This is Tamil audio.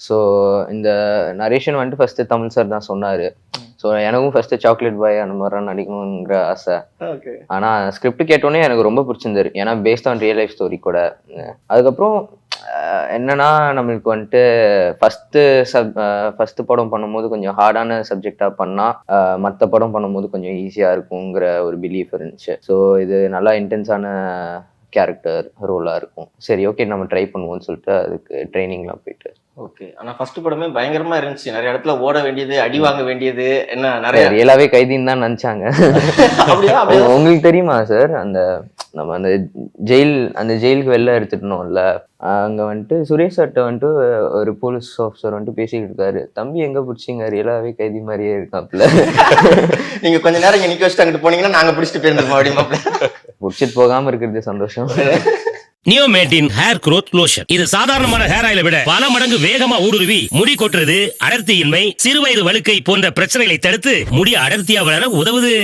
ஸோ இந்த நரேஷன் வந்துட்டு ஃபர்ஸ்ட் தமிழ் சார் தான் சொன்னாரு. ஸோ எனக்கும் ஃபர்ஸ்ட் சாக்லேட் பாய் அந்த மாதிரிலாம் நடிக்கணுங்கிற ஆசை. ஓகே. ஆனா ஸ்கிரிப்ட் கேட்டோன்னே எனக்கு ரொம்ப பிடிச்சிருந்தாரு. ஏன்னா based on real life story கூட. அதுக்கப்புறம் என்னன்னா நம்மளுக்கு வந்துட்டு ஃபர்ஸ்ட் படம் பண்ணும்போது கொஞ்சம் ஹார்டான சப்ஜெக்டா பண்ணா மற்ற படம் பண்ணும்போது கொஞ்சம் ஈஸியா இருக்குங்கிற ஒரு பிலீஃப் இருந்துச்சு. ஸோ இது நல்லா இன்டென்ஸான கேரக்டர் ரோலா இருக்கும். சரி ஓகே நம்ம ட்ரை பண்ணுவோம்னு சொல்லிட்டு அதுக்கு ட்ரைனிங்லாம் போயிட்டு. ஓகே. ஆனா ஃபர்ஸ்ட் படமே பயங்கரமா இருந்துச்சு. நிறைய இடத்துல ஓட வேண்டியது, அடி வாங்க வேண்டியது, என்ன நிறைய ரியலாவே கைதின்னு தான் நினைச்சாங்க. அப்படியா? உங்களுக்கு தெரியுமா சார், நம்ம அந்த ஜெயிலுக்கு வெளில எடுத்துட்டோம்ல, அங்க வந்துட்டு சுரேஷ் சார்ட்ட வந்துட்டு ஒரு போலீஸ் ஆஃபீஸர் வந்துட்டு பேசிக்கிட்டு இருக்காரு. தம்பி எங்க பிடிச்சிங்க, ரியலாவே கைதி மாதிரியே இருக்காப்ல. நீங்க கொஞ்ச நேரம் இங்க நிக்க வச்சுட்டு அங்கிட்டு போனீங்கன்னா நாங்க பிடிச்சிட்டு போயிருந்தோம் அப்படிமாப்ல. பிடிச்சிட்டு போகாம இருக்கிறது சந்தோஷம். நியோமேட்டின் ஹேர் க்ரோத் லோஷன். இது சாதாரணமான ஹேர் ஆயிலை விட பல மடங்கு வேகமா ஊடுருவி முடி கொட்டுறது, அடர்த்தியின்மை, சிறுவயது வழுக்கை போன்ற பிரச்சனைகளை தடுத்து முடி அடர்த்தியா வளர உதவுது.